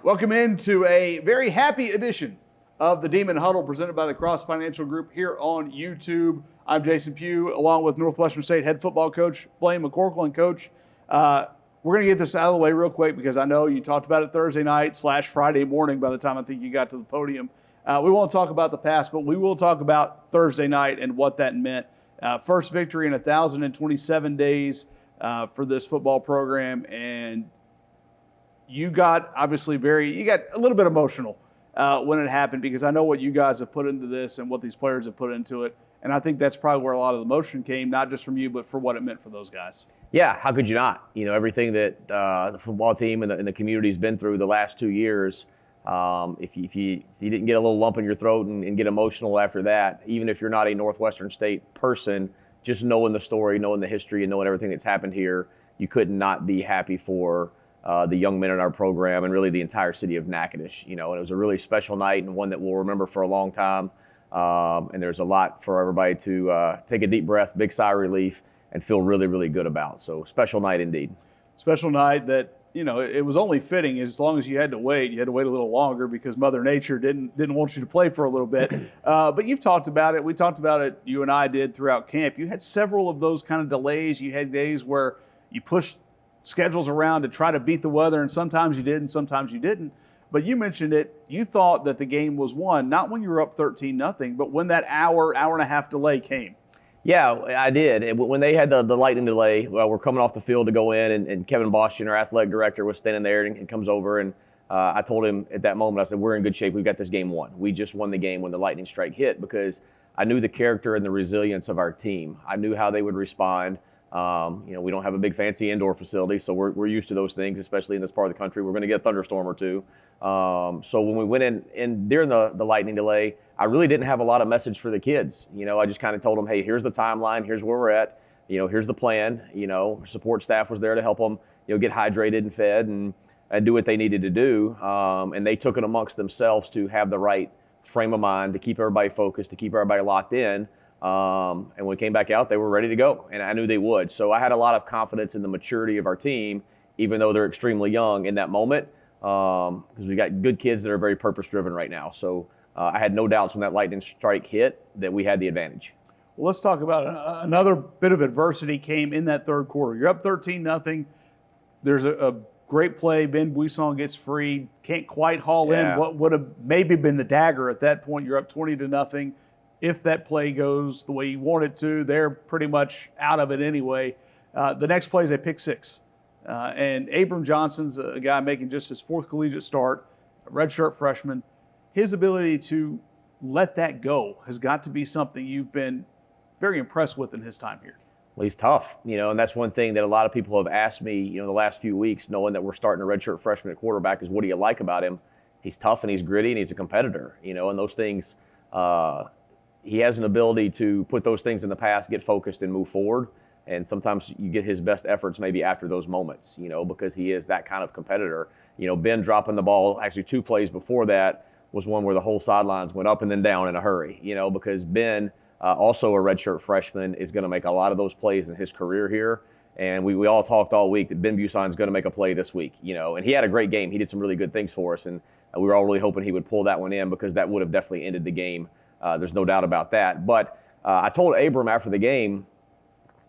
Welcome into a very happy edition of the Demon Huddle presented by the Cross Financial Group here on YouTube. I'm Jason Pugh, along with Northwestern State head football coach Blaine McCorkle. And Coach, we're going to get this out of the way real quick because I know you talked about it Thursday night / Friday morning by the time I think you got to the podium. We won't talk about the past, but we will talk about Thursday night and what that meant. First victory in 1,027 days for this football program, and you got obviously you got a little bit emotional when it happened because I know what you guys have put into this and what these players have put into it. And I think that's probably where a lot of the emotion came, not just from you, but for what it meant for those guys. Yeah, how could you not? You know, everything that the football team and the community has been through the last 2 years, if you didn't get a little lump in your throat and get emotional after that, even if you're not a Northwestern State person, just knowing the story, knowing the history, and knowing everything that's happened here, you could not be happy for the young men in our program and really the entire city of Natchitoches. You know, and it was a really special night and one that we'll remember for a long time. And there's a lot for everybody to take a deep breath, big sigh of relief, and feel really, really good about. So special night indeed. Special night that, you know, it was only fitting as long as you had to wait a little longer because Mother Nature didn't want you to play for a little bit. But you've talked about it. We talked about it, you and I did throughout camp. You had several of those kind of delays. You had days where you pushed schedules around to try to beat the weather, and sometimes you did and sometimes you didn't. But you mentioned it, you thought that the game was won, not when you were up 13-0, but when that hour and a half delay came. Yeah, I did. When they had the lightning delay, well, we're coming off the field to go in, and Kevin Boston, our athletic director, was standing there and comes over, and I told him at that moment, I said, we're in good shape. We've got this game won. We just won the game when the lightning strike hit because I knew the character and the resilience of our team. I knew how they would respond. You know, we don't have a big fancy indoor facility, so we're used to those things, especially in this part of the country. We're going to get a thunderstorm or two. So when we went in during the lightning delay, I really didn't have a lot of message for the kids. You know, I just kind of told them, hey, here's the timeline, here's where we're at, you know, here's the plan. You know, support staff was there to help them, you know, get hydrated and fed and do what they needed to do. And they took it amongst themselves to have the right frame of mind to keep everybody focused, to keep everybody locked in. And when we came back out, they were ready to go, and I knew they would. So I had a lot of confidence in the maturity of our team, even though they're extremely young in that moment, because we got good kids that are very purpose-driven right now. So I had no doubts when that lightning strike hit that we had the advantage. Well, let's talk about another bit of adversity came in that third quarter. You're up 13-0. There's a great play. Ben Buisson gets free, can't quite haul in what would have maybe been the dagger at that point. You're up 20-0. If that play goes the way you want it to, they're pretty much out of it anyway. The next play is a pick six. And Abram Johnson's a guy making just his fourth collegiate start, a redshirt freshman. His ability to let that go has got to be something you've been very impressed with in his time here. Well, he's tough, you know, and that's one thing that a lot of people have asked me, you know, the last few weeks, knowing that we're starting a redshirt freshman at quarterback, is what do you like about him? He's tough and he's gritty and he's a competitor, you know, and those things he has an ability to put those things in the past, get focused, and move forward. And sometimes you get his best efforts maybe after those moments, you know, because he is that kind of competitor. You know, Ben dropping the ball, actually 2 plays before that was one where the whole sidelines went up and then down in a hurry, you know, because Ben, also a redshirt freshman, is going to make a lot of those plays in his career here. And we all talked all week that Ben Buisson is going to make a play this week, you know, and he had a great game. He did some really good things for us, and we were all really hoping he would pull that one in because that would have definitely ended the game. There's no doubt about that. But I told Abram after the game,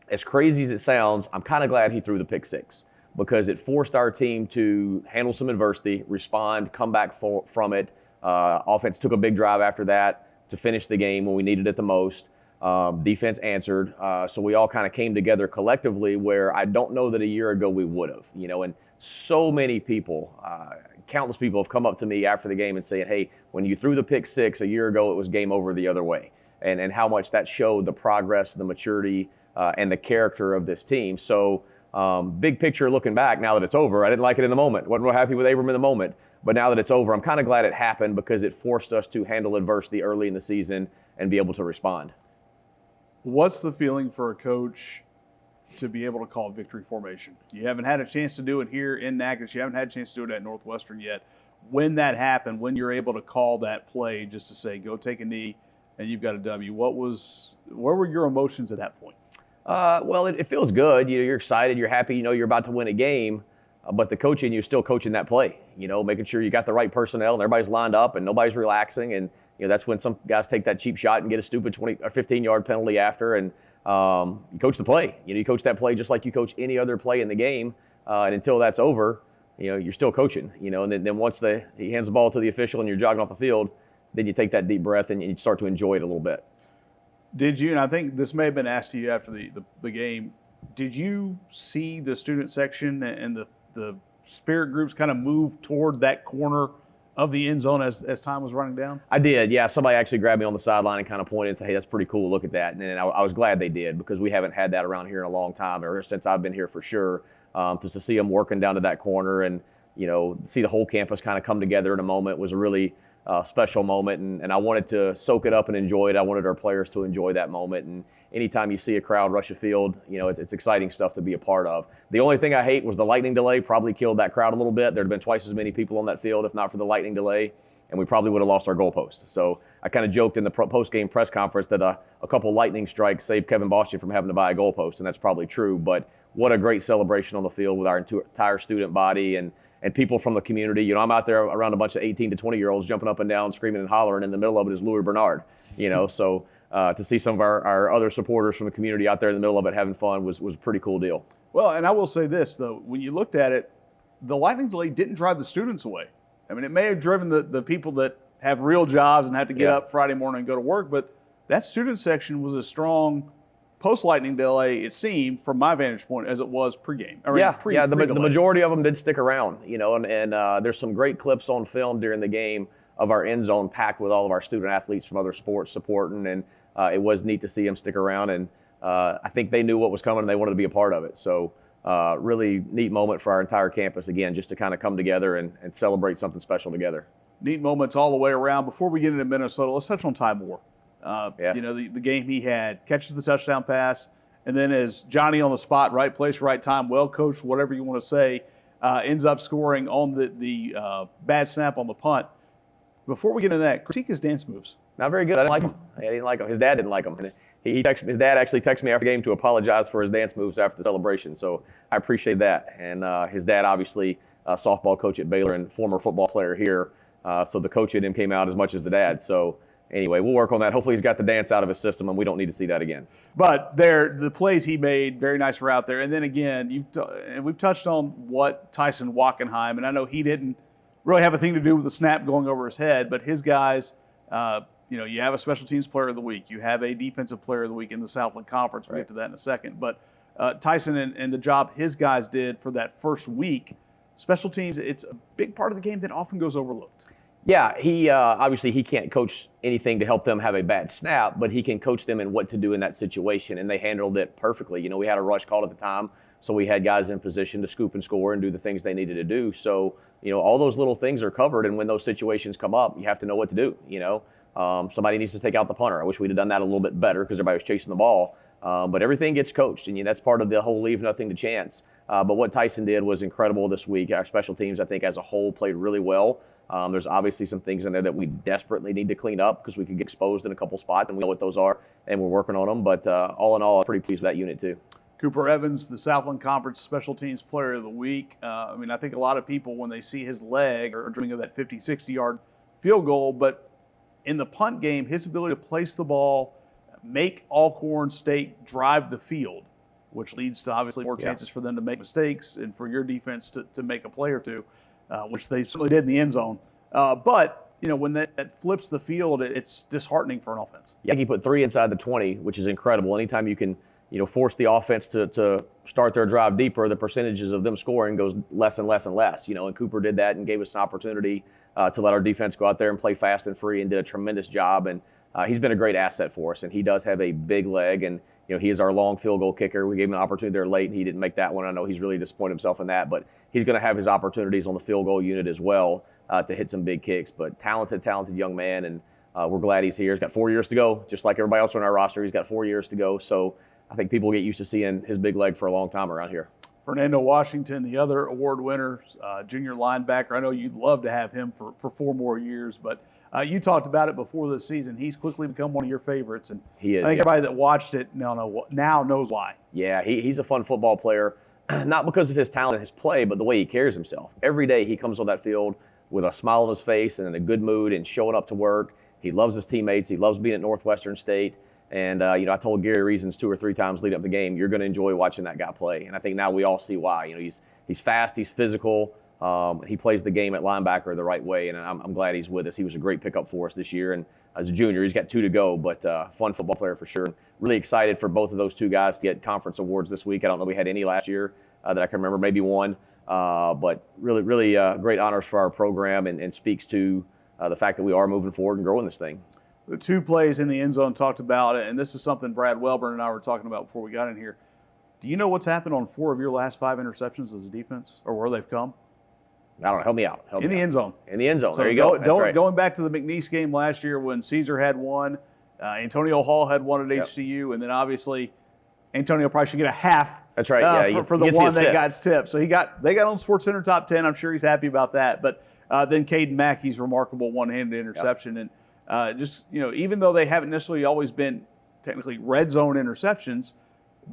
as crazy as it sounds, I'm kind of glad he threw the pick six because it forced our team to handle some adversity, respond, come back from it. Offense took a big drive after that to finish the game when we needed it the most. Defense answered. So we all kind of came together collectively where I don't know that a year ago we would have, you know, and so many people, countless people have come up to me after the game and saying, hey, when you threw the pick six a year ago, it was game over the other way. And how much that showed the progress, the maturity, and the character of this team. So big picture looking back, now that it's over, I didn't like it in the moment. Wasn't real happy with Abram in the moment. But now that it's over, I'm kind of glad it happened because it forced us to handle adversity early in the season and be able to respond. What's the feeling for a coach to be able to call victory formation? You haven't had a chance to do it here in Natchitoches. You haven't had a chance to do it at Northwestern yet. When that happened, when you're able to call that play just to say, go take a knee and you've got a W, where were your emotions at that point? Well, it feels good. You're excited, you're happy, you're about to win a game, but the coaching, you're still coaching that play, making sure you got the right personnel and everybody's lined up and nobody's relaxing. And, that's when some guys take that cheap shot and get a stupid 20 or 15-yard penalty after. And you coach the play. You coach that play just like you coach any other play in the game. And until that's over, you're still coaching, and then once he hands the ball to the official and you're jogging off the field, then you take that deep breath and you start to enjoy it a little bit. Did you, and I think this may have been asked to you after the game, did you see the student section and the spirit groups kind of move toward that corner of the end zone as time was running down? I did, yeah. Somebody actually grabbed me on the sideline and kind of pointed and said, hey, that's pretty cool, look at that. And I was glad they did, because we haven't had that around here in a long time, or since I've been here for sure. Just to see them working down to that corner and, see the whole campus kind of come together in a moment was a really special moment. And I wanted to soak it up and enjoy it. I wanted our players to enjoy that moment. And anytime you see a crowd rush a field, it's exciting stuff to be a part of. The only thing I hate was the lightning delay. Probably killed that crowd a little bit. There'd have been twice as many people on that field if not for the lightning delay, and we probably would have lost our goalpost. So I kind of joked in the post-game press conference that a couple lightning strikes saved Kevin Boston from having to buy a goalpost, and that's probably true. But what a great celebration on the field with our entire student body and people from the community. I'm out there around a bunch of 18 to 20-year-olds jumping up and down, screaming and hollering. In the middle of it is Louis Bernard, So to see some of our other supporters from the community out there in the middle of it having fun was a pretty cool deal. Well, and I will say this, though. When you looked at it, the lightning delay didn't drive the students away. I mean, it may have driven the people that have real jobs and have to get up Friday morning and go to work, but that student section was as strong post-lightning delay, it seemed, from my vantage point, as it was pregame. The majority of them did stick around, and there's some great clips on film during the game of our end zone packed with all of our student athletes from other sports supporting, and it was neat to see them stick around, and I think they knew what was coming and they wanted to be a part of it. So really neat moment for our entire campus, again, just to kind of come together and celebrate something special together. Neat moments all the way around. Before we get into Minnesota, let's touch on Ty Moore. The game he had, catches the touchdown pass, and then as Johnny on the spot, right place, right time, well coached, whatever you want to say, ends up scoring on the bad snap on the punt. Before we get into that, critique his dance moves. Not very good. I didn't like him. I didn't like him. His dad didn't like him. His dad actually texted me after the game to apologize for his dance moves after the celebration. So I appreciate that. And his dad, obviously, a softball coach at Baylor and former football player here. So the coach in him came out as much as the dad. So anyway, we'll work on that. Hopefully he's got the dance out of his system and we don't need to see that again. But the plays he made, very nice route there. And then again, and we've touched on what Tyson Wackenheim, and I know he didn't really have a thing to do with the snap going over his head, but his guys, you have a special teams player of the week. You have a defensive player of the week in the Southland Conference. We'll get to that in a second. But Tyson and the job his guys did for that first week, special teams, it's a big part of the game that often goes overlooked. Yeah, he obviously he can't coach anything to help them have a bad snap, but he can coach them in what to do in that situation, and they handled it perfectly. We had a rush call at the time, so we had guys in position to scoop and score and do the things they needed to do. So, all those little things are covered, and when those situations come up, you have to know what to do, Somebody needs to take out the punter. I wish we'd have done that a little bit better because everybody was chasing the ball. But everything gets coached, and that's part of the whole leave nothing to chance. But what Tyson did was incredible this week. Our special teams, I think, as a whole, played really well. There's obviously some things in there that we desperately need to clean up because we could get exposed in a couple spots, and we know what those are, and we're working on them. But all in all, I'm pretty pleased with that unit too. Cooper Evans, the Southland Conference Special Teams Player of the Week. I think a lot of people, when they see his leg, are dreaming of that 50, 60-yard field goal. But in the punt game, his ability to place the ball, make Alcorn State drive the field, which leads to obviously more chances for them to make mistakes and for your defense to make a play or two, which they certainly did in the end zone. But when that flips the field, it's disheartening for an offense. Yeah, he put 3 inside the 20, which is incredible. Anytime you can force the offense to start their drive deeper, the percentages of them scoring goes less and less and less. And Cooper did that and gave us an opportunity to let our defense go out there and play fast and free and did a tremendous job. And he's been a great asset for us, and he does have a big leg, and he is our long field goal kicker. We gave him an opportunity there late, and he didn't make that one. I know he's really disappointed himself in that, but he's going to have his opportunities on the field goal unit as well to hit some big kicks. But talented young man, and we're glad he's here. He's got 4 years to go, just like everybody else on our roster. He's got 4 years to go, so I think people get used to seeing his big leg for a long time around here. Fernando Washington, the other award winner, junior linebacker. I know you'd love to have him for 4 more years, but You talked about it before this season. He's quickly become one of your favorites, and He is. I think everybody that watched it now knows why. Yeah, he's a fun football player, not because of his talent and his play, but the way he carries himself. Every day he comes on that field with a smile on his face and in a good mood and showing up to work. He loves his teammates. He loves being at Northwestern State. And, I told Gary Reasons 2 or 3 times leading up the game, you're going to enjoy watching that guy play. And I think now we all see why. He's fast, he's physical. He plays the game at linebacker the right way, and I'm glad he's with us. He was a great pickup for us this year. And as a junior, he's got 2 to go, but fun football player for sure. Really excited for both of those 2 guys to get conference awards this week. I don't know if we had any last year that I can remember, maybe one. But really, really great honors for our program and speaks to the fact that we are moving forward and growing this thing. The 2 plays in the end zone talked about, and this is something Brad Welburn and I were talking about before we got in here. Do you know what's happened on 4 of your last 5 interceptions as a defense, or where they've come? I don't know. Help me out. In the end zone. In the end zone. So there you go. That's right. Going back to the McNeese game last year when Caesar had one, Antonio Hall had one at HCU, and then obviously Antonio probably should get a half. That's right. For the one that got tipped. So they got on SportsCenter top 10. I'm sure he's happy about that. But then Caden Mackey's remarkable one-handed interception, and even though they haven't necessarily always been technically red zone interceptions,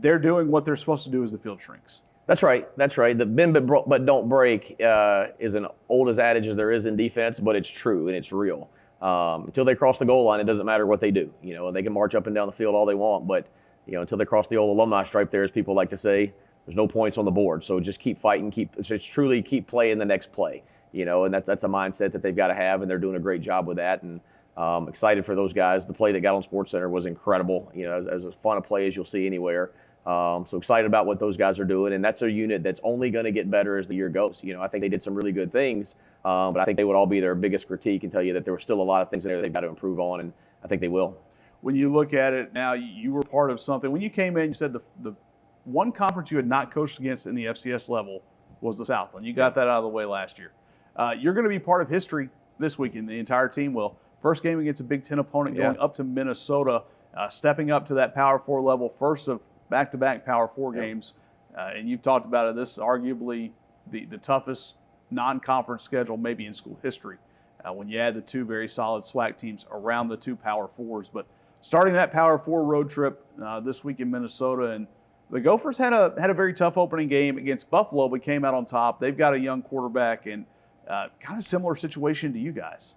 they're doing what they're supposed to do as the field shrinks. That's right. The bend but don't break is an old adage as there is in defense, but it's true and it's real. Until they cross the goal line, it doesn't matter what they do. They can march up and down the field all they want, but until they cross the old alumni stripe there, as people like to say, there's no points on the board. So just keep fighting, truly keep playing the next play. And that's a mindset that they've got to have, and they're doing a great job with that. And excited for those guys. The play that got on SportsCenter was incredible. As fun a play as you'll see anywhere. So excited about what those guys are doing, and that's a unit that's only going to get better as the year goes. I think they did some really good things, but I think they would all be their biggest critique and tell you that there were still a lot of things in there they've got to improve on, and I think they will. When you look at it now, you were part of something. When you came in, you said the one conference you had not coached against in the FCS level was the Southland. You got that out of the way last year. You're going to be part of history this weekend. The entire team will. First game against a Big Ten opponent, going up to Minnesota, stepping up to that Power 4 level, first of back-to-back Power 4 games. And you've talked about it. This is arguably the toughest non-conference schedule maybe in school history when you add the 2 very solid SWAC teams around the 2 Power 4s. But starting that Power 4 road trip this week in Minnesota, and the Gophers had a very tough opening game against Buffalo, but came out on top. They've got a young quarterback, and kind of similar situation to you guys.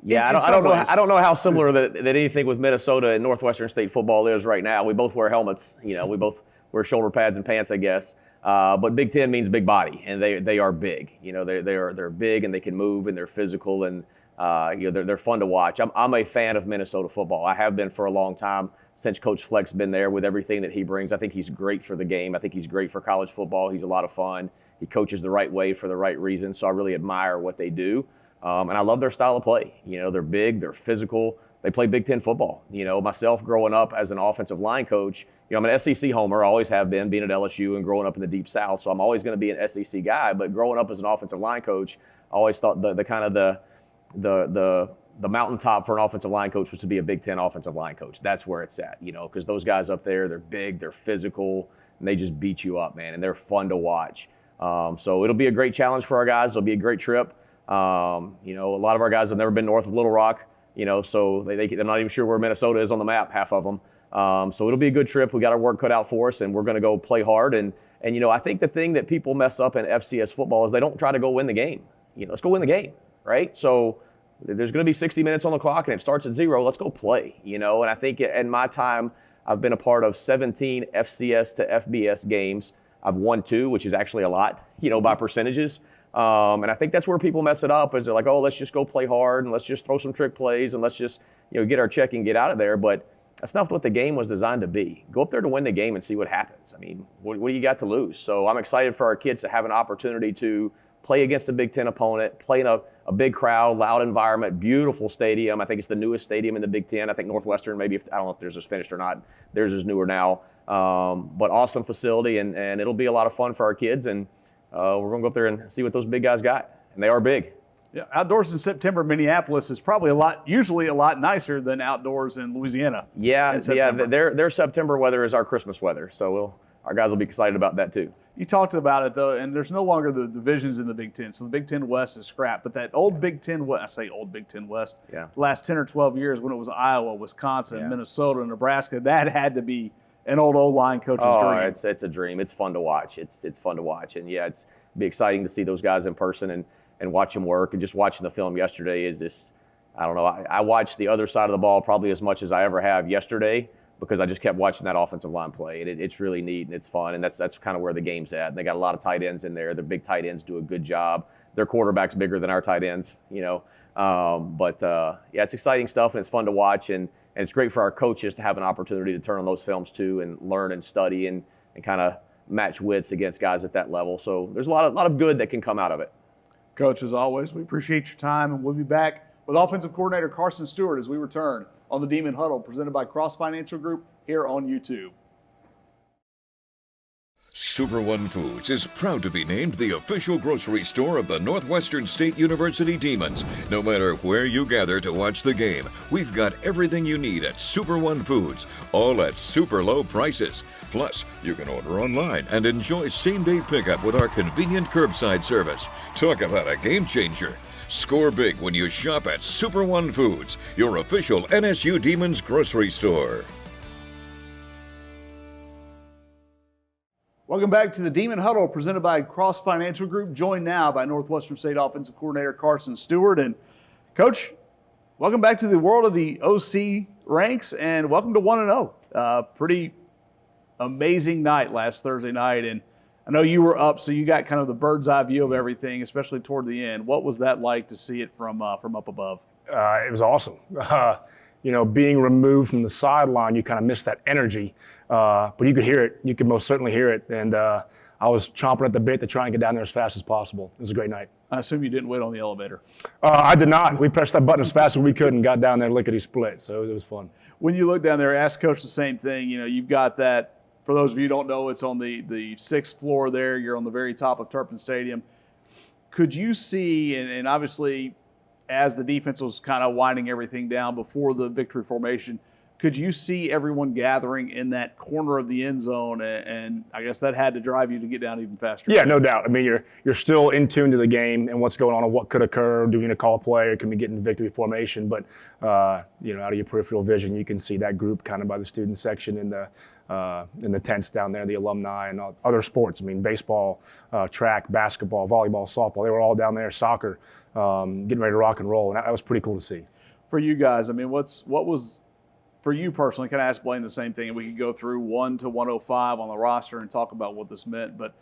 Yeah, I don't know how similar that anything with Minnesota and Northwestern State football is right now. We both wear helmets. We both wear shoulder pads and pants, I guess. But Big Ten means big body, and they are big. They're big, and they can move, and they're physical, and they're fun to watch. I'm a fan of Minnesota football. I have been for a long time since Coach Fleck's been there with everything that he brings. I think he's great for the game. I think he's great for college football. He's a lot of fun. He coaches the right way for the right reasons. So I really admire what they do. And I love their style of play. They're big, they're physical. They play Big Ten football. Myself growing up as an offensive line coach, I'm an SEC homer, always have been, being at LSU and growing up in the Deep South. So I'm always going to be an SEC guy. But growing up as an offensive line coach, I always thought the mountaintop for an offensive line coach was to be a Big Ten offensive line coach. That's where it's at, because those guys up there, they're big, they're physical, and they just beat you up, man, and they're fun to watch. So it'll be a great challenge for our guys. It'll be a great trip. A lot of our guys have never been north of Little Rock, so they're not even sure where Minnesota is on the map, half of them. So it'll be a good trip. We got our work cut out for us, and we're going to go play hard. And I think the thing that people mess up in FCS football is they don't try to go win the game. Let's go win the game, right? So there's going to be 60 minutes on the clock, and it starts at 0. Let's go play, And I think in my time, I've been a part of 17 FCS to FBS games. I've won 2, which is actually a lot, by percentages. And I think that's where people mess it up is they're like, oh, let's just go play hard and let's just throw some trick plays and let's just, get our check and get out of there. But that's not what the game was designed to be. Go up there to win the game and see what happens. I mean, what do you got to lose? So I'm excited for our kids to have an opportunity to play against a Big Ten opponent, play in a big crowd, loud environment, beautiful stadium. I think it's the newest stadium in the Big Ten. I think Northwestern, maybe, I don't know if theirs is finished or not. Theirs is newer now. But awesome facility, and it'll be a lot of fun for our kids. And we're going to go up there and see what those big guys got. And they are big. Yeah, outdoors in September in Minneapolis is probably usually a lot nicer than outdoors in Louisiana. Yeah. Their September weather is our Christmas weather. So our guys will be excited about that too. You talked about it, though, and there's no longer the divisions in the Big Ten. So the Big Ten West is scrapped. But that old Big Ten West, I say old Big Ten West, Yeah. last 10 or 12 years when it was Iowa, Wisconsin, Yeah. Minnesota, Nebraska, that had to be an old O-line coach's dream. It's a dream. It's fun to watch. It's fun to watch. And, yeah, it's be exciting to see those guys in person and watch them work. And just watching the film yesterday is just, I don't know. I watched the other side of the ball probably as much as I ever have yesterday, because I just kept watching that offensive line play. It's really neat and it's fun, and that's kind of where the game's at. And they got a lot of tight ends in there. The big tight ends do a good job. Their quarterback's bigger than our tight ends, you know. Yeah, it's exciting stuff and it's fun to watch, and it's great for our coaches to have an opportunity to turn on those films too and learn and study and kind of match wits against guys at that level. So there's a lot of good that can come out of it. Coach, as always, we appreciate your time, and we'll be back with offensive coordinator Carson Stewart as we return on the Demon Huddle, presented by Cross Financial Group here on YouTube. Super One Foods is proud to be named the official grocery store of the Northwestern State University Demons. No matter where you gather to watch the game, we've got everything you need at Super One Foods, all at super low prices. Plus, you can order online and enjoy same-day pickup with our convenient curbside service. Talk about a game changer. Score big when you shop at Super One Foods, your official NSU Demons grocery store. Welcome back to the Demon Huddle, presented by Cross Financial Group, joined now by Northwestern State offensive coordinator Carson Stewart. And Coach, welcome back to the world of the OC ranks, and welcome to 1-0. Pretty amazing night last Thursday night, and I know you were up, so you got kind of the bird's eye view of everything, especially toward the end. What was that like to see it from up above? It was awesome. Being removed from the sideline, you kind of miss that energy, but you could hear it. You could most certainly hear it, and I was chomping at the bit to try and get down there as fast as possible. It was a great night. I assume you didn't wait on the elevator. I did not. We pressed that button as fast as we could and got down there lickety-split, so it was fun. When you look down there, ask Coach the same thing. You know, you've got that. For those of you who don't know, it's on the sixth floor there. You're on the very top of Turpin Stadium. Could you see, and obviously as the defense was kind of winding everything down before the victory formation, could you see everyone gathering in that corner of the end zone? And I guess that had to drive you to get down even faster. Yeah, no doubt. I mean, you're still in tune to the game and what's going on and what could occur. Do we need to call a play, or can we get into victory formation? But, out of your peripheral vision, you can see that group kind of by the student section in the tents down there, the alumni and other sports. I mean, baseball, track, basketball, volleyball, softball, they were all down there, soccer, getting ready to rock and roll. And that was pretty cool to see. For you guys, I mean, what was, for you personally, can I ask Blaine the same thing? And we could go through 1 to 105 on the roster and talk about what this meant. But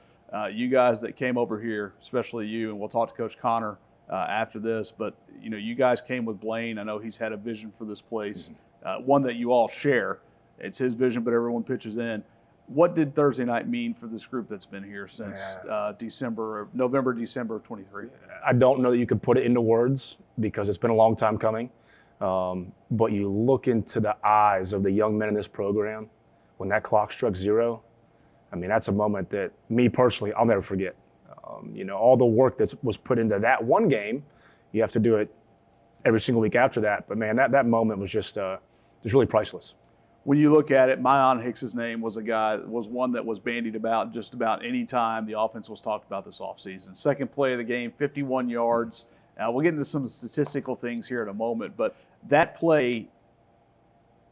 you guys that came over here, especially you, and we'll talk to Coach Connor after this, but, you guys came with Blaine. I know he's had a vision for this place, one that you all share. It's his vision, but everyone pitches in. What did Thursday night mean for this group that's been here since November, December of 23? I don't know that you could put it into words because it's been a long time coming. But you look into the eyes of the young men in this program when that clock struck 0. I mean, that's a moment that me personally, I'll never forget. All the work that was put into that one game, you have to do it every single week after that. But man, that moment was just really priceless. When you look at it, Myon Hicks's name was one that was bandied about just about any time the offense was talked about this offseason. Second play of the game, 51 yards. We'll get into some statistical things here in a moment, but that play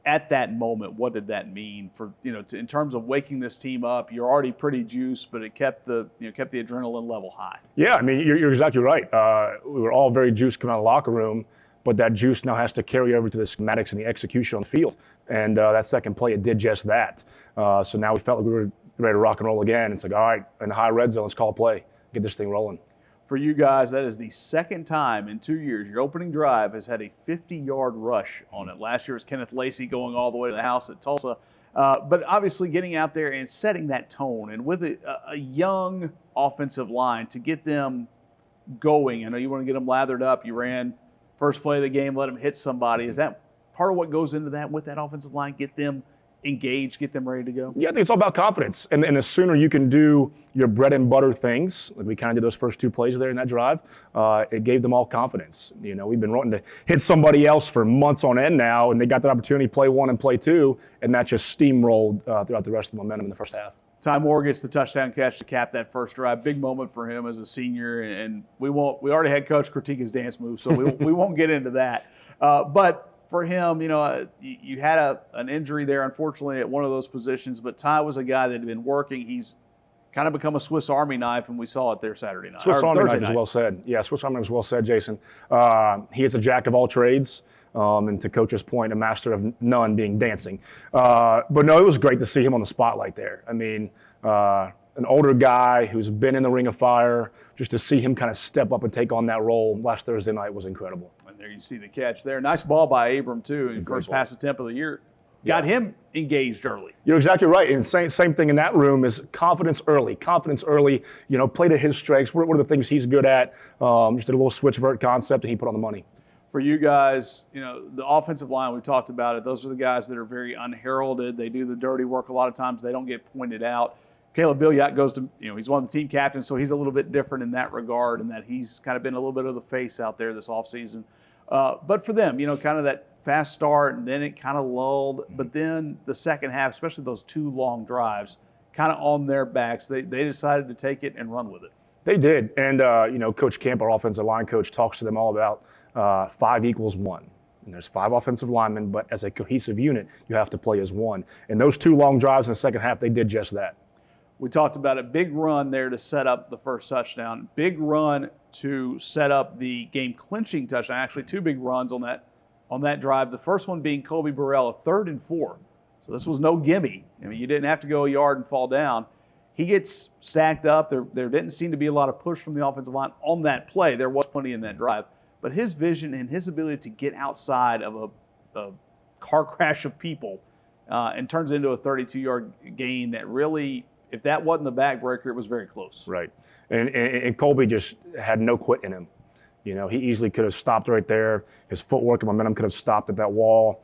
at that moment, what did that mean for, in terms of waking this team up? You're already pretty juiced, but it kept the adrenaline level high. Yeah, I mean, you're exactly right. We were all very juiced coming out of the locker room, but that juice now has to carry over to the schematics and the execution on the field. And that second play, it did just that. So now we felt like we were ready to rock and roll again. It's like, all right, in the high red zone, let's call a play, get this thing rolling. For you guys, that is the second time in 2 years your opening drive has had a 50-yard rush on it. Last year was Kenneth Lacey going all the way to the house at Tulsa. But obviously getting out there and setting that tone, and with a young offensive line to get them going. I know you want to get them lathered up. You ran first play of the game, let them hit somebody. Is that part of what goes into that with that offensive line? Get them engaged, get them ready to go? Yeah, I think it's all about confidence. And the sooner you can do your bread and butter things, like we kind of did those first 2 plays there in that drive, it gave them all confidence. We've been wanting to hit somebody else for months on end now, and they got that opportunity, play 1 and play 2, and that just steamrolled throughout the rest of the momentum in the first half. Ty Moore gets the touchdown catch to cap that first drive. Big moment for him as a senior, and we already had Coach critique his dance move, so we won't get into that. But for him, you had an injury there, unfortunately, at one of those positions, but Ty was a guy that had been working. He's kind of become a Swiss Army knife, and we saw it there Saturday night. Swiss Army knife is well said. Yeah, Swiss Army knife is well said, Jason. He is a jack of all trades. And to Coach's point, a master of none being dancing. But no, it was great to see him on the spotlight there. I mean, an older guy who's been in the ring of fire, just to see him kind of step up and take on that role last Thursday night was incredible. And there you see the catch there. Nice ball by Abram, too. First pass attempt of the year. Got him engaged early. You're exactly right. And same thing in that room is confidence early. Confidence early, play to his strengths. What are the things he's good at? Just did a little switch vert concept, and he put on the money. For you guys, the offensive line, we talked about it. Those are the guys that are very unheralded. They do the dirty work a lot of times. They don't get pointed out. Caleb Billiot goes to, he's one of the team captains, so he's a little bit different in that regard, in that he's kind of been a little bit of the face out there this offseason. But for them, kind of that fast start, and then it kind of lulled. But then the second half, especially those 2 long drives, kind of on their backs, they decided to take it and run with it. They did. And, Coach Camp, our offensive line coach, talks to them all about 5 equals 1. And there's 5 offensive linemen, but as a cohesive unit, you have to play as one. And those 2 long drives in the second half, they did just that. We talked about a big run there to set up the first touchdown. Big run to set up the game-clinching touchdown. Actually, 2 big runs on that drive. The first one being Colby Burrell, a 3rd and 4. So this was no gimme. I mean, you didn't have to go a yard and fall down. He gets stacked up. There didn't seem to be a lot of push from the offensive line on that play. There was plenty in that drive. But his vision and his ability to get outside of a car crash of people and turns into a 32-yard gain that really, if that wasn't the backbreaker, it was very close. Right. And Colby just had no quit in him. He easily could have stopped right there. His footwork and momentum could have stopped at that wall.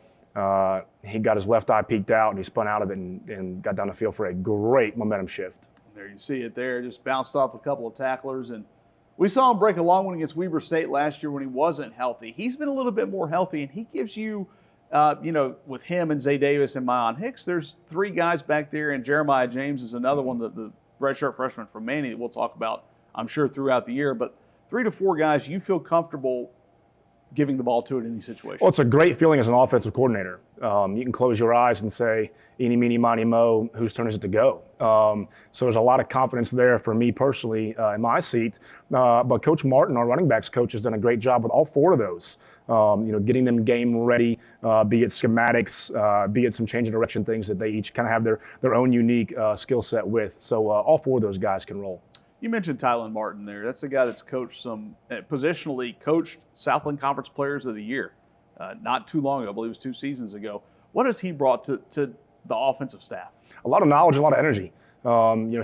He got his left eye peeked out, and he spun out of it and got down the field for a great momentum shift. There you see it there. Just bounced off a couple of tacklers. And we saw him break a long one against Weber State last year when he wasn't healthy. He's been a little bit more healthy, and he gives you, with him and Zay Davis and Myon Hicks, there's 3 guys back there, and Jeremiah James is another one, the redshirt freshman from Manny that we'll talk about, I'm sure, throughout the year. But 3 to 4 guys you feel comfortable giving the ball to in any situation. Well, it's a great feeling as an offensive coordinator. You can close your eyes and say, eeny, meeny, miny, mo, whose turn is it to go? So there's a lot of confidence there for me personally in my seat. But Coach Martin, our running backs coach, has done a great job with all 4 of those. Getting them game ready, be it schematics, be it some change of direction things that they each kind of have their own unique skill set with. So all 4 of those guys can roll. You mentioned Tylen Martin there. That's a guy that's coached positionally coached Southland Conference Players of the Year not too long ago. I believe it was 2 seasons ago. What has he brought to the offensive staff? A lot of knowledge and a lot of energy.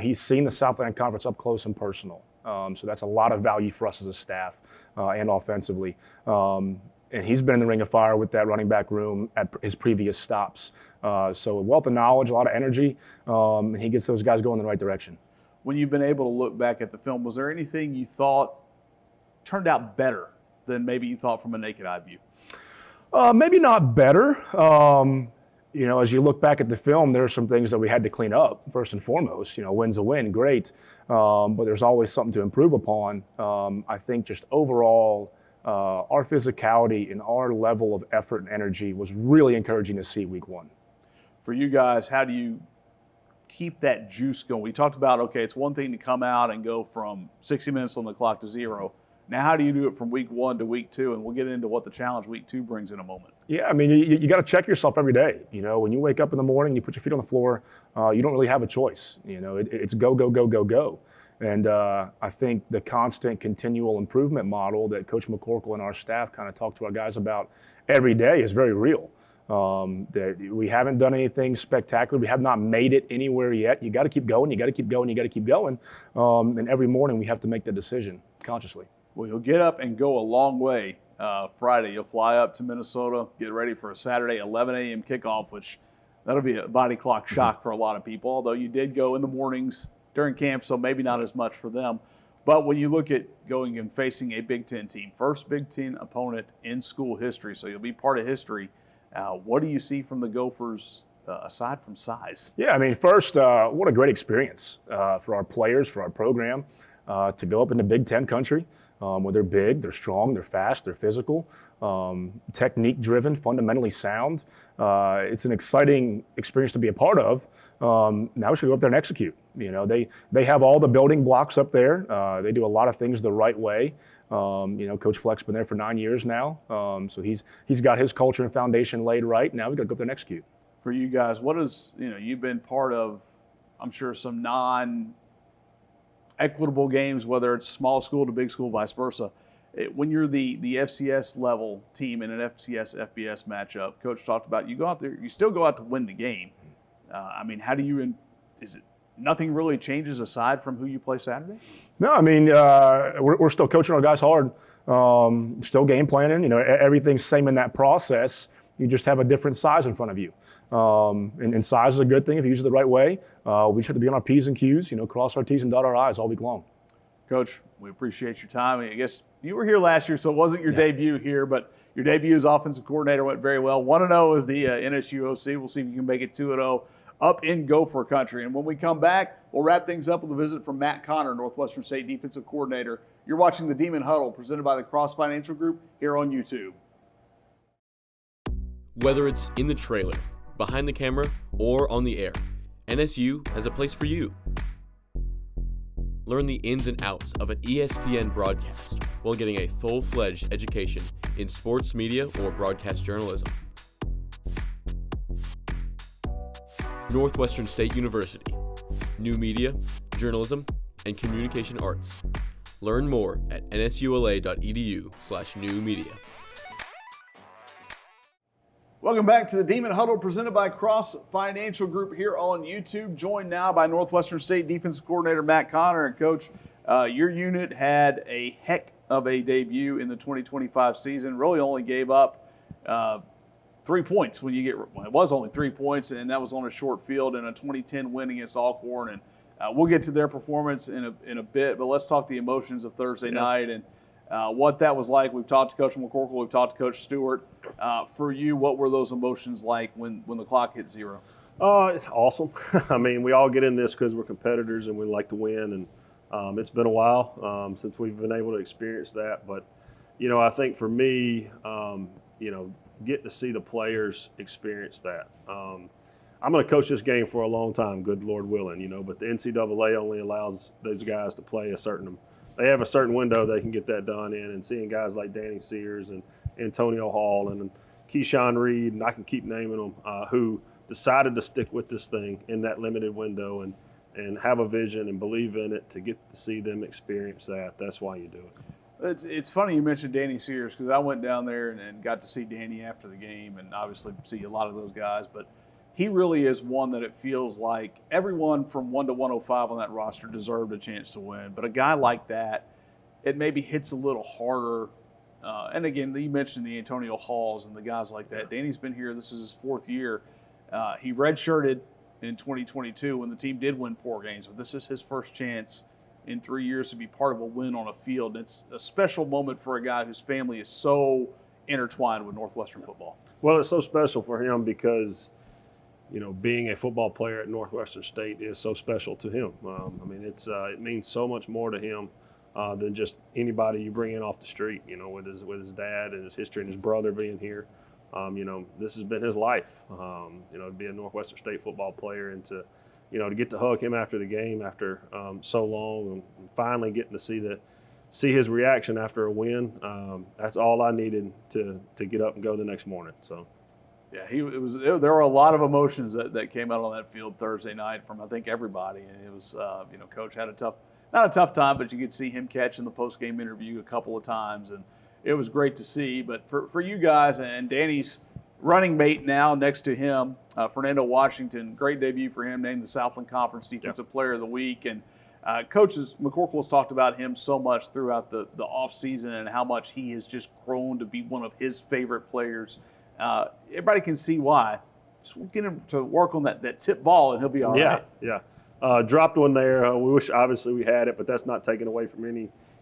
He's seen the Southland Conference up close and personal. So that's a lot of value for us as a staff and offensively. And he's been in the ring of fire with that running back room at his previous stops. So a wealth of knowledge, a lot of energy, and he gets those guys going in the right direction. When you've been able to look back at the film, was there anything you thought turned out better than maybe you thought from a naked eye view? Maybe not better. As you look back at the film, there are some things that we had to clean up, first and foremost. Win's a win, great. But there's always something to improve upon. I think just overall, our physicality and our level of effort and energy was really encouraging to see week 1. For you guys, how do you keep that juice going? We talked about, okay, it's one thing to come out and go from 60 minutes on the clock to 0. Now, how do you do it from week 1 to week 2? And we'll get into what the challenge week 2 brings in a moment. Yeah, I mean, you got to check yourself every day. When you wake up in the morning, you put your feet on the floor, you don't really have a choice. It's go, go, go, go, go. And I think the constant continual improvement model that Coach McCorkle and our staff kind of talk to our guys about every day is very real. That we haven't done anything spectacular. We have not made it anywhere yet. You got to keep going. You got to keep going. You got to keep going. And every morning we have to make the decision consciously. Well, you'll get up and go a long way Friday. You'll fly up to Minnesota, get ready for a Saturday 11 a.m. kickoff, which that'll be a body clock shock for a lot of people, although you did go in the mornings during camp, so maybe not as much for them. But when you look at going and facing a Big Ten team, first Big Ten opponent in school history, so you'll be part of history. What do you see from the Gophers aside from size? Yeah, I mean, first, what a great experience for our players, for our program, to go up into Big Ten country where they're big, they're strong, they're fast, they're physical, technique-driven, fundamentally sound. It's an exciting experience to be a part of. Now we should go up there and execute. You know, they have all the building blocks up there. They do a lot of things the right way. You know, Coach Fleck's been there for 9 years now, so he's got his culture and foundation laid right. Now we got to go up there and execute. For you guys, what is, you know, you've been part of, I'm sure, some non-equitable games, whether it's small school to big school, vice versa. When you're the FCS level team in an FCS FBS matchup, Coach talked about you go out there, you still go out to win the game. I mean, how do you? Is it nothing really changes aside from who you play Saturday? No, I mean we're still coaching our guys hard, still game planning. You know, everything's same in that process. You just have a different size in front of you, and size is a good thing if you use it the right way. We just have to be on our P's and Q's. You know, cross our T's and dot our I's all week long. Coach, we appreciate your time. I guess you were here last year, so it wasn't your debut here, but your debut as offensive coordinator went very well. 1-0 as the NSU OC. We'll see if you can make it 2-0 up in Gopher country. And when we come back, we'll wrap things up with a visit from Matt Connor, Northwestern State defensive coordinator. You're watching the Demon Huddle presented by the Cross Financial Group here on YouTube. Whether it's in the trailer, behind the camera, or on the air, NSU has a place for you. Learn the ins and outs of an ESPN broadcast while getting a full-fledged education in sports media or broadcast journalism. Northwestern State University. New media, journalism, and communication arts. Learn more at nsula.edu/new media. Welcome back to the Demon Huddle presented by Cross Financial Group here on YouTube. Joined now by Northwestern State defensive coordinator Matt Connor. And Coach, your unit had a heck of a debut in the 2025 season. Really only gave up 3 points when you get, well, it was only 3 points, and that was on a short field in a 2010 win against Alcorn. And we'll get to their performance in a bit, but let's talk the emotions of Thursday night and what that was like. We've talked to Coach McCorkle, we've talked to Coach Stewart. For you, what were those emotions like when the clock hit zero? It's awesome. I mean, we all get in this because we're competitors and we like to win, and it's been a while since we've been able to experience that. But, you know, I think for me, you know, getting to see the players experience that. I'm going to coach this game for a long time, good Lord willing, you know, but the NCAA only allows those guys to play they have a certain window they can get that done in, and seeing guys like Danny Sears and Antonio Hall and Keyshawn Reed, and I can keep naming them, who decided to stick with this thing in that limited window and have a vision and believe in it, to get to see them experience that. That's why you do it. It's funny you mentioned Danny Sears, because I went down there and got to see Danny after the game, and obviously see a lot of those guys, but he really is one that it feels like everyone from 1 to 105 on that roster deserved a chance to win. But a guy like that, it maybe hits a little harder. And again, you mentioned the Antonio Halls and the guys like that. Danny's been here. This is his 4th year. He redshirted in 2022 when the team did win 4 games. But this is his first chance in 3 years to be part of a win on a field. And it's a special moment for a guy whose family is so intertwined with Northwestern football. Well, it's so special for him because, you know, being a football player at Northwestern State is so special to him. I mean, it means so much more to him than just anybody you bring in off the street. You know, with his dad and his history and his brother being here. You know, this has been his life. You know, to be a Northwestern State football player and to get to hug him after the game after so long, and finally getting to see his reaction after a win. That's all I needed to get up and go the next morning. So. Yeah, there were a lot of emotions that came out on that field Thursday night from, I think, everybody. And it was, you know, Coach had not a tough time, but you could see him catching the post-game interview a couple of times. And it was great to see. But for you guys, and Danny's running mate now next to him, Fernando Washington, great debut for him, named the Southland Conference Defensive Player of the Week. And Coaches McCorkle has talked about him so much throughout the offseason and how much he has just grown to be one of his favorite players. Everybody can see why. Just get him to work on that tip ball, and he'll be all right. Yeah. Dropped one there. We wish, obviously, we had it, but that's not taken away from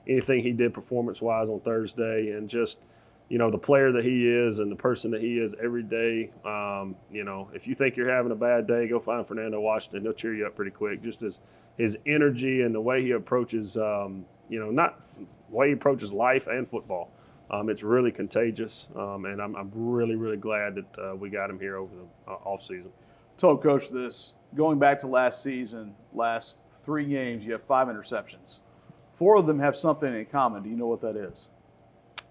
anything he did performance-wise on Thursday. And just, the player that he is and the person that he is every day. If you think you're having a bad day, go find Fernando Washington. He'll cheer you up pretty quick. Just as his energy and the way he approaches, not the way he approaches life and football. It's really contagious, and I'm really, really glad that we got him here over the offseason. Told Coach this, going back to last season, last 3 games, you have 5 interceptions. 4 of them have something in common. Do you know what that is?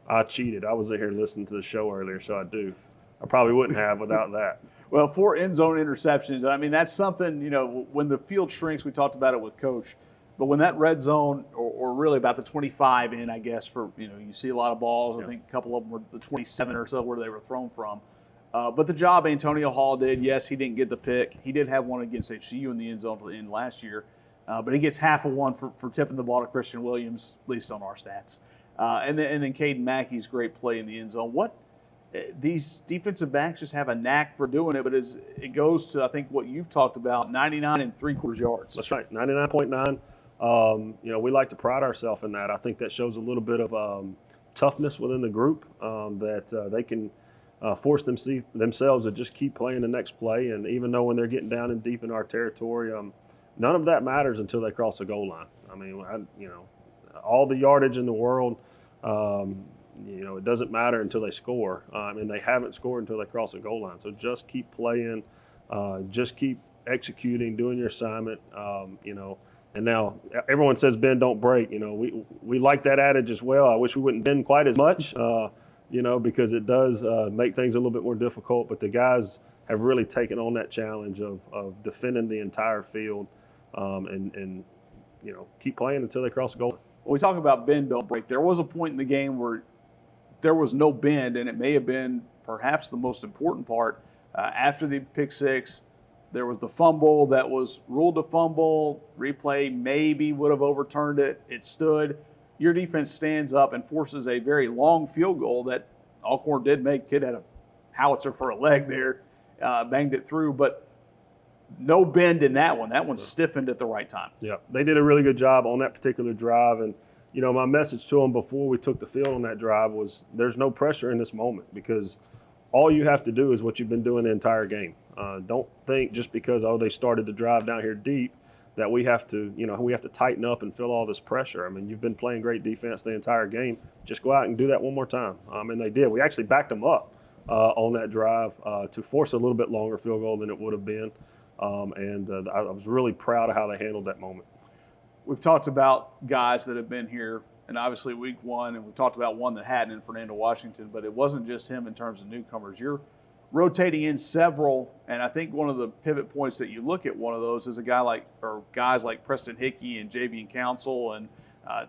I cheated. I was in here listening to the show earlier, so I do. I probably wouldn't have without that. Well, 4 end zone interceptions. I mean, that's something, when the field shrinks, we talked about it with Coach, but when that red zone, or really about the 25 in, I guess, for, you see a lot of balls. Yeah. I think a couple of them were the 27 or so where they were thrown from. But the job Antonio Hall did, yes, he didn't get the pick. He did have one against HCU in the end zone to the end last year. But he gets half of one for tipping the ball to Christian Williams, at least on our stats. And then Caden Mackey's great play in the end zone. These defensive backs just have a knack for doing it, but it goes to, I think, what you've talked about, 99 3/4 yards. That's right, 99.9. We like to pride ourselves in that. I think that shows a little bit of toughness within the group, that they can force themselves to just keep playing the next play. And even though when they're getting down and deep in our territory, none of that matters until they cross the goal line. I mean, all the yardage in the world, it doesn't matter until they score. And they haven't scored until they cross the goal line. So just keep playing, just keep executing, doing your assignment, And now everyone says bend, don't break. We like that adage as well. I wish we wouldn't bend quite as much, because it does make things a little bit more difficult. But the guys have really taken on that challenge of defending the entire field, and keep playing until they cross the goal. When we talk about bend, don't break, there was a point in the game where there was no bend, and it may have been perhaps the most important part. After the pick six, there was the fumble that was ruled a fumble. Replay maybe would have overturned it. It stood. Your defense stands up and forces a very long field goal that Alcorn did make. Kid had a howitzer for a leg there, banged it through, but no bend in that one. That one stiffened at the right time. Yeah, they did a really good job on that particular drive. And, my message to them before we took the field on that drive was there's no pressure in this moment, because all you have to do is what you've been doing the entire game. Don't think just because, they started the drive down here deep that we have to tighten up and feel all this pressure. I mean, you've been playing great defense the entire game. Just go out and do that one more time. And they did. We actually backed them up on that drive to force a little bit longer field goal than it would have been. I was really proud of how they handled that moment. We've talked about guys that have been here, and obviously week one, and we talked about one that hadn't in Fernando Washington, but it wasn't just him in terms of newcomers. You're rotating in several, and I think one of the pivot points that you look at one of those is guys like Preston Hickey and Javian Council, and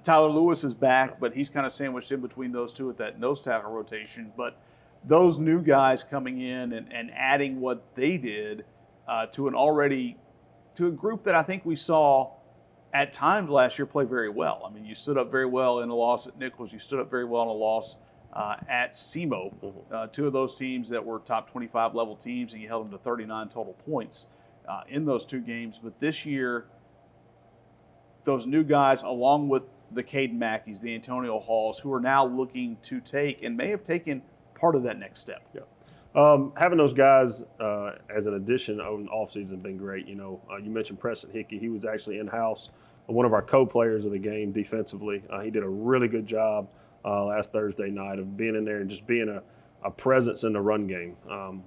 Tyler Lewis is back, but he's kind of sandwiched in between those two at that nose tackle rotation. But those new guys coming in and adding what they did to a group that I think we saw at times last year play very well. I mean, you stood up very well in a loss at Nichols. You stood up very well in a loss at SEMO, 2 of those teams that were top 25 level teams, and you held them to 39 total points in those 2 games. But this year, those new guys, along with the Caden Mackeys, the Antonio Halls, who are now looking to take and may have taken part of that next step. Yeah. Having those guys as an addition on the offseason has been great. You mentioned Preston Hickey. He was actually in-house, one of our co-players of the game defensively. He did a really good job last Thursday night of being in there and just being a presence in the run game.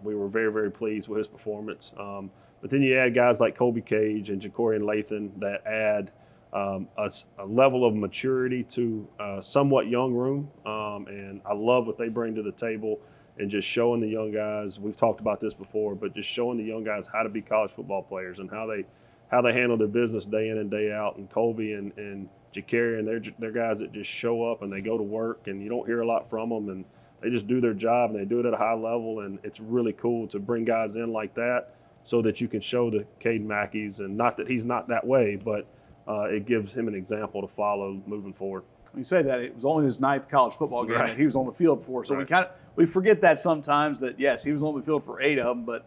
We were very, very pleased with his performance. But then you add guys like Colby Cage and Jacorian Lathan that add a level of maturity to a somewhat young room. And I love what they bring to the table. And just showing the young guys, we've talked about this before, but just showing the young guys how to be college football players and how they handle their business day in and day out. And Colby and Jacari, and they're guys that just show up and they go to work, and you don't hear a lot from them, and they just do their job and they do it at a high level. And it's really cool to bring guys in like that so that you can show the Caden Mackeys, and not that he's not that way, but it gives him an example to follow moving forward. You say that it was only his 9th college football game that he was on the field for, so Right. we forget that sometimes, that yes, he was on the field for 8 of them, but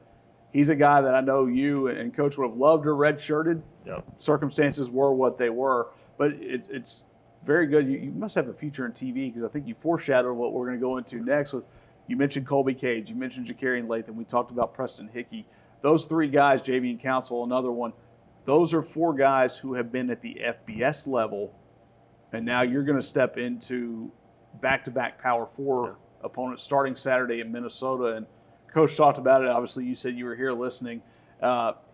he's a guy that I know you and Coach would have loved to redshirted. Yep. Circumstances were what they were, but it's very good. You must have a future in TV because I think you foreshadowed what we're going to go into next with, you mentioned Colby Cage, you mentioned Jakarian Latham, we talked about Preston Hickey. Those three guys, Javian Council, another one, those are four guys who have been at the FBS level, and now you're going to step into back-to-back Power 4 opponents starting Saturday in Minnesota. And Coach talked about it. Obviously, you said you were here listening.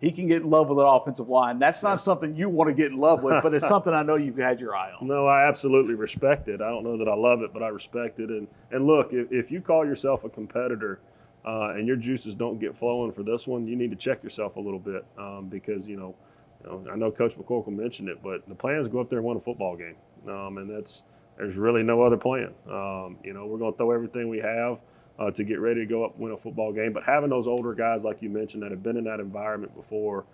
He can get in love with the offensive line. That's not something you want to get in love with, but it's something I know you've had your eye on. No, I absolutely respect it. I don't know that I love it, but I respect it. And look, if you call yourself a competitor and your juices don't get flowing for this one, you need to check yourself a little bit because, I know Coach McCorkle mentioned it, but the plan is to go up there and win a football game. And there's really no other plan. We're going to throw everything we have to get ready to go up and win a football game. But having those older guys, like you mentioned, that have been in that environment before,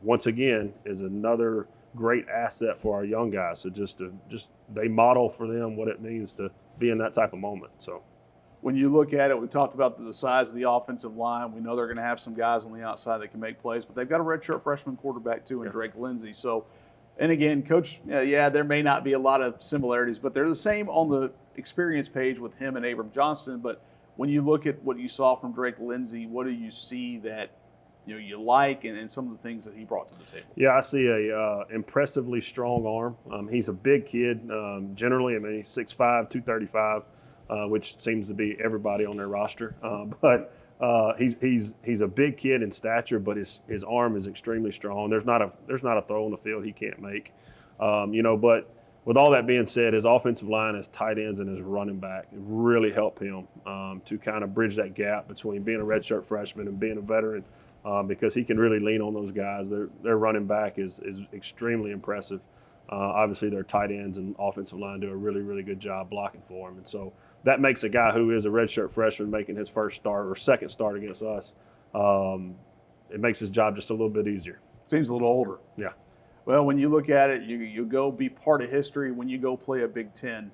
once again, is another great asset for our young guys. So they model for them what it means to be in that type of moment. So when you look at it, we talked about the size of the offensive line. We know they're going to have some guys on the outside that can make plays, but they've got a redshirt freshman quarterback too in Drake Lindsey. So, and again, Coach, there may not be a lot of similarities, but they're the same on the experience page with him and Abram Johnston. But when you look at what you saw from Drake Lindsey, what do you see that you like and some of the things that he brought to the table? Yeah, I see a impressively strong arm. He's a big kid. Generally, he's 6'5", 235, which seems to be everybody on their roster. But he's a big kid in stature, but his arm is extremely strong. There's not a throw on the field he can't make. But with all that being said, his offensive line, his tight ends, and his running back really help him to kind of bridge that gap between being a redshirt freshman and being a veteran, because he can really lean on those guys. Their running back is extremely impressive. Obviously, their tight ends and offensive line do a really, really good job blocking for him. And so that makes a guy who is a redshirt freshman making his first start or second start against us, it makes his job just a little bit easier. Seems a little older. Yeah. Well, when you look at it, you go be part of history when you go play a Big Ten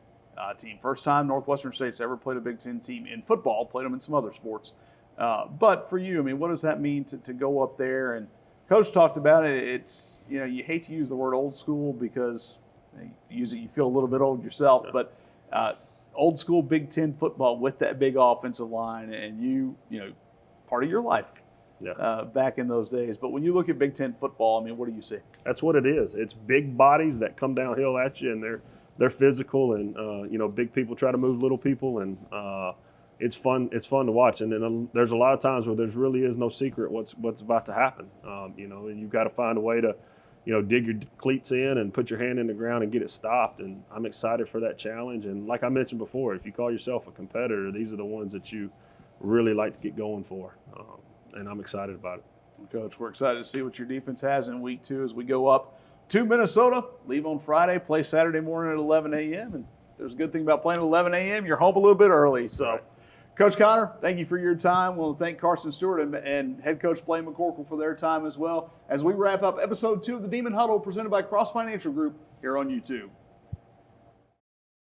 team. First time Northwestern State's ever played a Big Ten team in football, played them in some other sports. But for you, what does that mean to go up there? And Coach talked about it. It's, you hate to use the word old school because you use it, you feel a little bit old yourself, but old school Big Ten football with that big offensive line and part of your life. Back in those days. But when you look at Big Ten football, what do you see? That's what it is. It's big bodies that come downhill at you, and they're physical, and big people try to move little people, and it's fun. It's fun to watch. And then there's a lot of times where there really is no secret what's about to happen. And you've got to find a way to dig your cleats in and put your hand in the ground and get it stopped. And I'm excited for that challenge. And like I mentioned before, if you call yourself a competitor, these are the ones that you really like to get going for. And I'm excited about it. Coach, we're excited to see what your defense has in week 2 as we go up to Minnesota, leave on Friday, play Saturday morning at 11 a.m. And there's a good thing about playing at 11 a.m. You're home a little bit early. So, right. Coach Connor, thank you for your time. We'll thank Carson Stewart and head coach Blaine McCorkle for their time as well as we wrap up episode 2 of the Demon Huddle presented by Cross Financial Group here on YouTube.